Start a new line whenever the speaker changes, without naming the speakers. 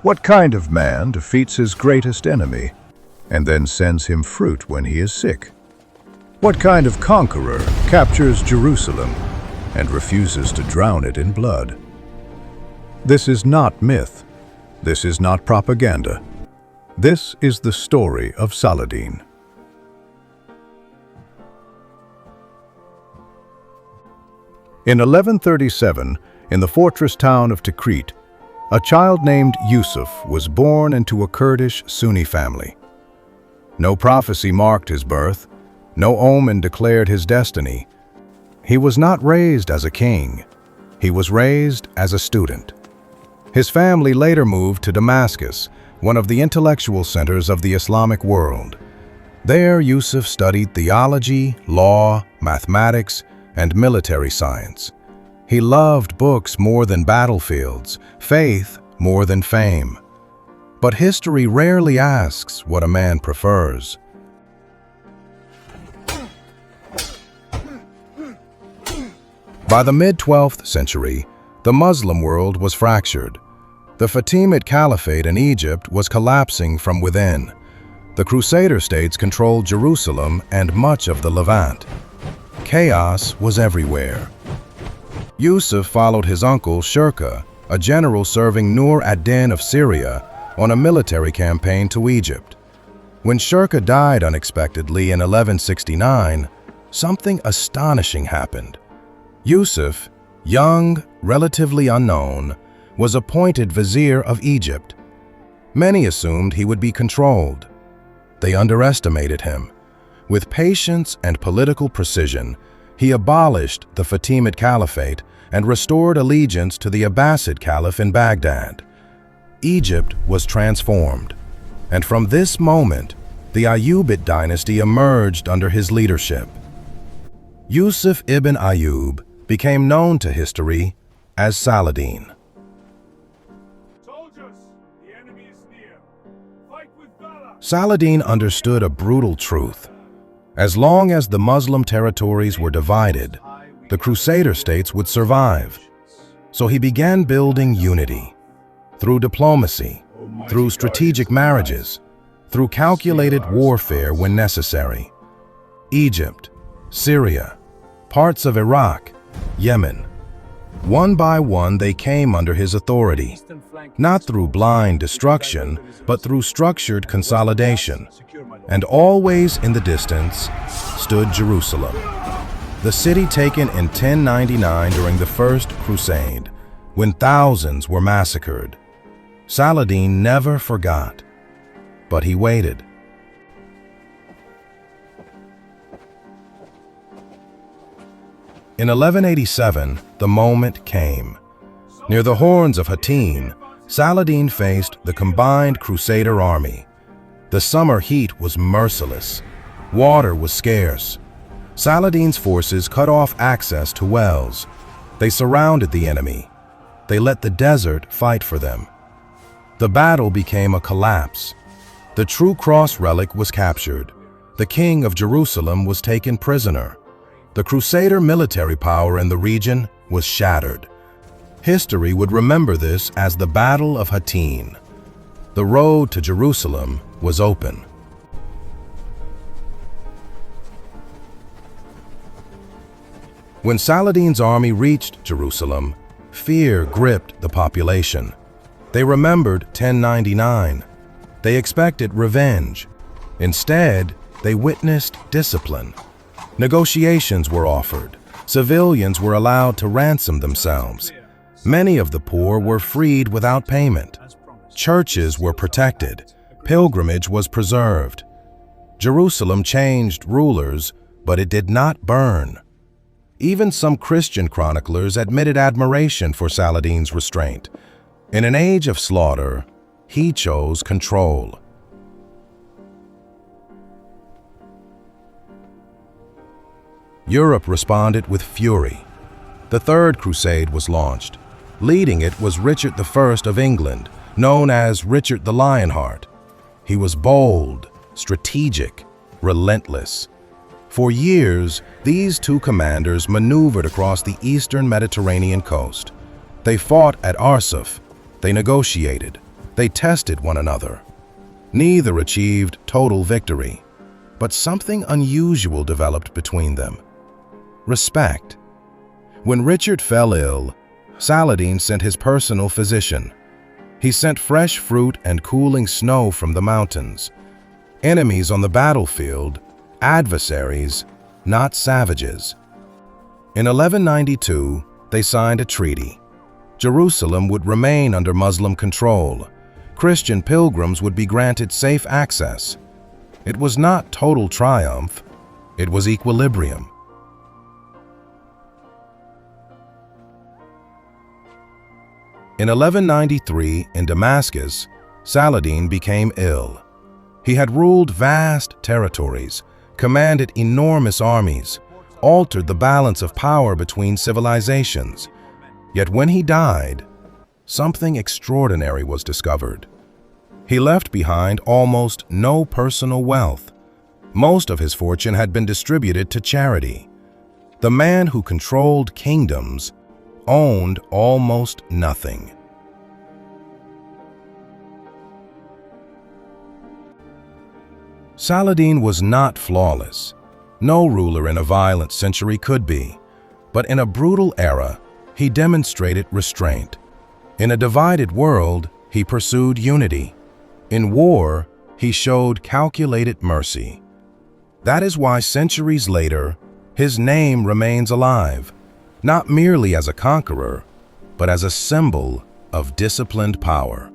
What kind of man defeats his greatest enemy and then sends him fruit when he is sick? What kind of conqueror captures Jerusalem and refuses to drown it in blood? This is not myth. This is not propaganda. This is the story of Saladin. In 1137, in the fortress town of Tikrit, a child named Yusuf was born into a Kurdish Sunni family. No prophecy marked his birth, no omen declared his destiny. He was not raised as a king. He was raised as a student. His family later moved to Damascus, one of the intellectual centers of the Islamic world. There, Yusuf studied theology, law, mathematics, and military science. He loved books more than battlefields, faith more than fame. But history rarely asks what a man prefers. By the mid-12th century, the Muslim world was fractured. The Fatimid Caliphate in Egypt was collapsing from within. The Crusader states controlled Jerusalem and much of the Levant. Chaos was everywhere. Yusuf followed his uncle Shirkuh, a general serving Nur ad-Din of Syria, on a military campaign to Egypt. When Shirkuh died unexpectedly in 1169, something astonishing happened. Yusuf, young, relatively unknown, was appointed vizier of Egypt. Many assumed he would be controlled. They underestimated him. With patience and political precision, he abolished the Fatimid Caliphate and restored allegiance to the Abbasid Caliph in Baghdad. Egypt was transformed, and from this moment, the Ayyubid dynasty emerged under his leadership. Yusuf ibn Ayyub became known to history as Saladin.
Soldiers, the enemy is near. Fight with valor.
Saladin understood a brutal truth. As long as the Muslim territories were divided, the Crusader states would survive. So he began building unity through diplomacy, through strategic marriages, through calculated warfare when necessary. Egypt, Syria, parts of Iraq, Yemen. One by one they came under his authority, not through blind destruction, but through structured consolidation. And always in the distance stood Jerusalem, the city taken in 1099 during the First Crusade, when thousands were massacred. Saladin never forgot, but he waited. In 1187, the moment came. Near the horns of Hattin, Saladin faced the combined Crusader army. The summer heat was merciless. Water was scarce. Saladin's forces cut off access to wells. They surrounded the enemy. They let the desert fight for them. The battle became a collapse. The True Cross relic was captured. The king of Jerusalem was taken prisoner. The Crusader military power in the region was shattered. History would remember this as the Battle of Hattin. The road to Jerusalem was open. When Saladin's army reached Jerusalem, fear gripped the population. They remembered 1099. They expected revenge. Instead, they witnessed discipline. Negotiations were offered. Civilians were allowed to ransom themselves. Many of the poor were freed without payment. Churches were protected. Pilgrimage was preserved. Jerusalem changed rulers, but it did not burn. Even some Christian chroniclers admitted admiration for Saladin's restraint. In an age of slaughter, he chose control. Europe responded with fury. The Third Crusade was launched. Leading it was Richard I of England, known as Richard the Lionheart. He was bold, strategic, relentless. For years, these two commanders maneuvered across the eastern Mediterranean coast. They fought at Arsuf. They negotiated. They tested one another. Neither achieved total victory, but something unusual developed between them: respect. When Richard fell ill, Saladin sent his personal physician. He sent fresh fruit and cooling snow from the mountains. Enemies on the battlefield, adversaries, not savages. In 1192, they signed a treaty. Jerusalem would remain under Muslim control. Christian pilgrims would be granted safe access. It was not total triumph, it was equilibrium. In 1193, in Damascus, Saladin became ill. He had ruled vast territories, commanded enormous armies, altered the balance of power between civilizations. Yet when he died, something extraordinary was discovered. He left behind almost no personal wealth. Most of his fortune had been distributed to charity. The man who controlled kingdoms owned almost nothing. Saladin was not flawless. No ruler in a violent century could be. But in a brutal era, he demonstrated restraint. In a divided world, he pursued unity. In war, he showed calculated mercy. That is why centuries later, his name remains alive, not merely as a conqueror, but as a symbol of disciplined power.